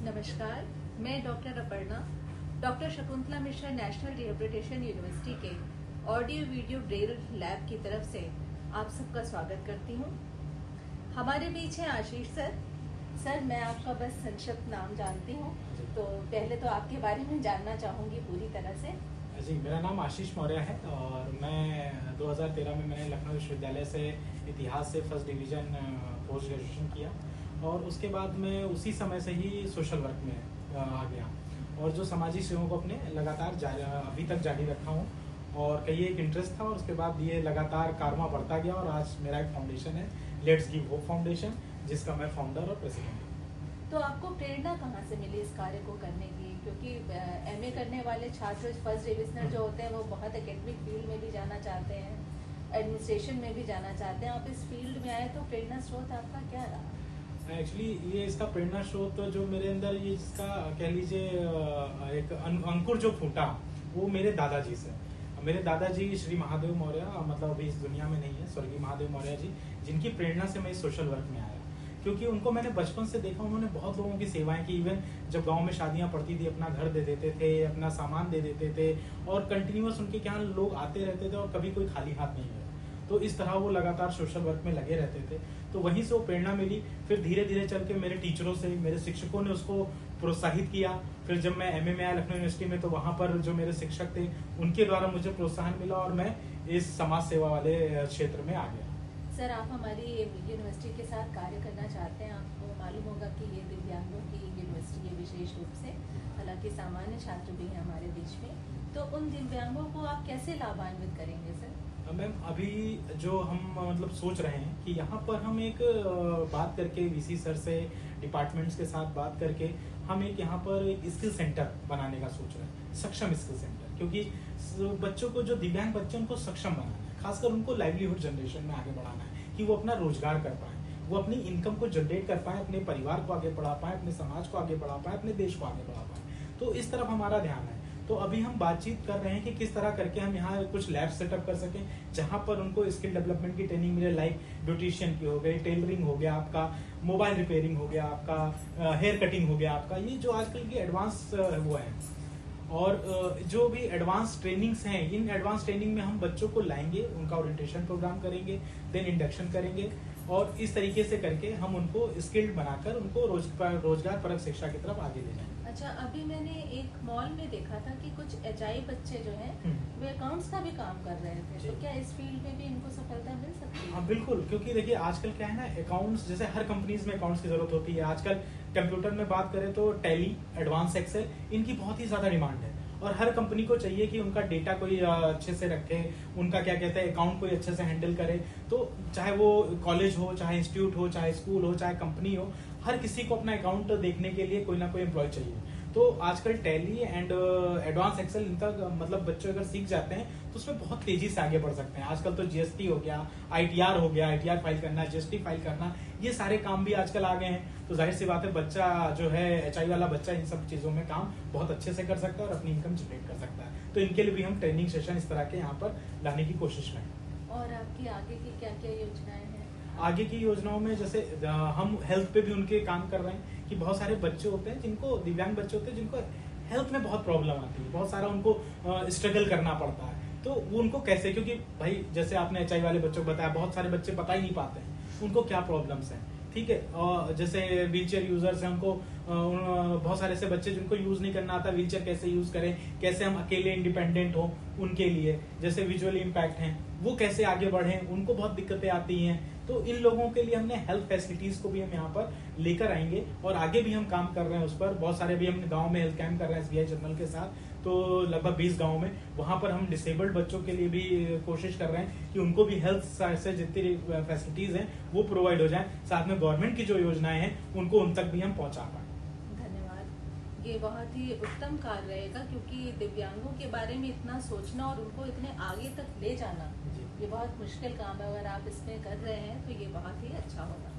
नमस्कार, मैं doctor Aparna, doctor Shakuntala Mishra national rehabilitation university के ऑडियो वीडियो ब्रेल लैब की तरफ से आप सबका स्वागत करती हूँ। हमारे बीच है आशीष सर। सर, मैं आपका बस संक्षिप्त नाम जानती हूँ, तो पहले तो आपके बारे में जानना चाहूँगी पूरी तरह से। जी, मेरा नाम आशीष मौर्य है और मैं 2013 में मैंने लखनऊ विश्वविद्यालय से इतिहास से फर्स्ट डिवीज़न पोस्ट ग्रेजुएशन किया और उसके बाद मैं उसी समय से ही सोशल वर्क में आ गया और जो सामाजिक सेवाओं को अपने लगातार अभी तक जारी रखा हूँ और कई एक इंटरेस्ट था और उसके बाद ये लगातार कारवां बढ़ता गया और आज मेरा एक फाउंडेशन है, लेट्स गिव होप फाउंडेशन, जिसका मैं फाउंडर और प्रेसिडेंट हूँ। तो आपको प्रेरणा कहाँ से मिली इस कार्य को करने की? क्योंकि एमए करने वाले छात्र फर्स्ट डिविजनर जो होते हैं वो बहुत एकेडमिक फील्ड में भी जाना चाहते हैं, एडमिनिस्ट्रेशन में भी जाना चाहते हैं। आप इस फील्ड में आए तो प्रेरणा स्रोत आपका क्या रहा? एक्चुअली ये इसका प्रेरणा स्रोत जो मेरे अंदर ये इसका कह लीजिए एक अंकुर जो फूटा वो मेरे दादाजी से। मेरे दादाजी श्री महादेव मौर्य, मतलब अभी इस दुनिया में नहीं है, स्वर्गीय महादेव मौर्य जी, जिनकी प्रेरणा से मैं इस सोशल वर्क में आया क्योंकि उनको मैंने बचपन से देखा। उन्होंने बहुत लोगों की सेवाएं की। इवन जब गांव में शादियां पड़ती थी अपना घर दे देते थे, अपना सामान दे देते थे और कंटिन्यूअस उनके यहाँ लोग आते रहते थे और कभी कोई खाली हाथ नहीं गया। तो इस तरह वो लगातार सोशल वर्क में लगे रहते थे, तो वहीं से वो प्रेरणा मिली। फिर धीरे धीरे चल के मेरे टीचरों से, मेरे शिक्षकों ने उसको प्रोत्साहित किया। फिर जब मैं एमए में आया लखनऊ यूनिवर्सिटी में, तो वहाँ पर जो मेरे शिक्षक थे उनके द्वारा मुझे प्रोत्साहन मिला और मैं इस समाज सेवा वाले क्षेत्र में आ गया। सर, आप हमारी यूनिवर्सिटी के साथ कार्य करना चाहते हैं। आपको मालूम होगा कि ये दिव्यांगों की यूनिवर्सिटी है विशेष रूप से, हालांकि सामान्य छात्र भी हैं हमारे बीच में। तो उन दिव्यांगों को आप कैसे लाभान्वित करेंगे सर? मैम, अभी जो हम मतलब सोच रहे हैं कि यहाँ पर हम एक बात करके वीसी सर से, डिपार्टमेंट्स के साथ बात करके हम एक यहाँ पर एक स्किल सेंटर बनाने का सोच रहे हैं, सक्षम स्किल सेंटर। क्योंकि बच्चों को, जो दिव्यांग बच्चे, उनको सक्षम बनाना है, खासकर उनको लाइवलीहुड जनरेशन में आगे बढ़ाना है कि वो अपना रोजगार कर पाए, वो अपनी इनकम को जनरेट कर पाए, अपने परिवार को आगे बढ़ा पाए, अपने समाज को आगे बढ़ा पाए, अपने देश को आगे बढ़ा पाए। तो इस तरफ हमारा ध्यान है। तो अभी हम बातचीत कर रहे हैं कि किस तरह करके हम यहाँ कुछ लैब सेटअप कर सकें जहाँ पर उनको स्किल डेवलपमेंट की ट्रेनिंग मिले, लाइक ब्यूटिशियन की हो गई, टेलरिंग हो गया आपका, मोबाइल रिपेयरिंग हो गया आपका, हेयर कटिंग हो गया आपका, ये जो आजकल की एडवांस वो है। और जो भी एडवांस ट्रेनिंग्स हैं, इन एडवांस ट्रेनिंग में हम बच्चों को लाएंगे, उनका ओरिएंटेशन प्रोग्राम करेंगे, देन इंडक्शन करेंगे और इस तरीके से करके हम उनको स्किल्ड बनाकर उनको रोजगार परक शिक्षा की तरफ आगे ले जाएंगे। अच्छा, अभी मैंने एक मॉल में देखा था कि कुछ एचआई बच्चे जो हैं वे अकाउंट्स का भी काम कर रहे थे। तो क्या इस फील्ड में भी इनको सफलता मिल सकती है? हाँ बिल्कुल, क्योंकि देखिए आजकल क्या है ना, अकाउंट्स, जैसे हर कंपनीज में अकाउंट्स की जरूरत होती है। आजकल कंप्यूटर में बात करें तो टैली, एडवांस एक्सेल, इनकी बहुत ही ज्यादा डिमांड है और हर कंपनी को चाहिए कि उनका डेटा कोई अच्छे से रखे, उनका क्या कहते हैं अकाउंट कोई अच्छे से हैंडल करे। तो चाहे वो कॉलेज हो, चाहे इंस्टीट्यूट हो, चाहे स्कूल हो, चाहे कंपनी हो, हर किसी को अपना अकाउंट देखने के लिए कोई ना कोई एम्प्लॉय चाहिए। तो आजकल टैली एंड एडवांस एक्सेल इनका मतलब बच्चे अगर सीख जाते हैं तो उसमें बहुत तेजी से आगे बढ़ सकते हैं। आजकल तो जीएसटी हो गया, आईटीआर हो गया, आईटीआर फाइल करना, जीएसटी फाइल करना, ये सारे काम भी आजकल आ गए हैं। तो जाहिर सी बात है बच्चा जो है एचआई वाला बच्चा इन सब चीजों में काम बहुत अच्छे से कर सकता है और अपनी इनकम जनरेट कर सकता है। तो इनके लिए भी हम ट्रेनिंग सेशन इस तरह के यहाँ पर लाने की कोशिश में। और आपकी आगे की क्या क्या योजनाएं हैं? आगे की योजनाओं में जैसे हम हेल्थ पे भी उनके काम कर रहे हैं कि बहुत सारे बच्चे होते हैं जिनको, दिव्यांग बच्चे होते हैं जिनको हेल्थ में बहुत प्रॉब्लम आती है, बहुत सारा उनको स्ट्रगल करना पड़ता है। तो वो उनको कैसे, क्योंकि भाई जैसे आपने एचआई वाले बच्चों को बताया, बहुत सारे बच्चे बता ही नहीं पाते हैं उनको क्या प्रॉब्लम्स हैं, ठीक है। और जैसे व्हीलचेयर यूजर्स हैं, उनको बहुत सारे ऐसे बच्चे जिनको यूज नहीं करना आता, व्हीलचेयर कैसे यूज करें, कैसे हम अकेले इंडिपेंडेंट हो उनके लिए, जैसे विजुअली इम्पैक्ट हैं वो कैसे आगे बढ़े, उनको बहुत दिक्कतें आती हैं। तो इन लोगों के लिए हमने हेल्थ फैसिलिटीज को भी हम यहाँ पर लेकर आएंगे और आगे भी हम काम कर रहे हैं उस पर। बहुत सारे भी हम गांव में हेल्थ कैंप कर रहे हैं एसबीआई जनरल के साथ, तो लगभग 20 गांव में, वहां पर हम डिसेबल्ड बच्चों के लिए भी कोशिश कर रहे हैं कि उनको भी हेल्थ से जितनी फैसिलिटीज हैं वो प्रोवाइड हो जाए, साथ में गवर्नमेंट की जो योजनाएं हैं उनको उन तक भी हम पहुंचा पाए। धन्यवाद। ये बहुत ही उत्तम कार्य रहेगा क्योंकि दिव्यांगों के बारे में इतना सोचना और उनको इतने आगे तक ले जाना ये बहुत मुश्किल काम है। अगर आप इसमें कर रहे हैं तो ये बहुत ही अच्छा होगा।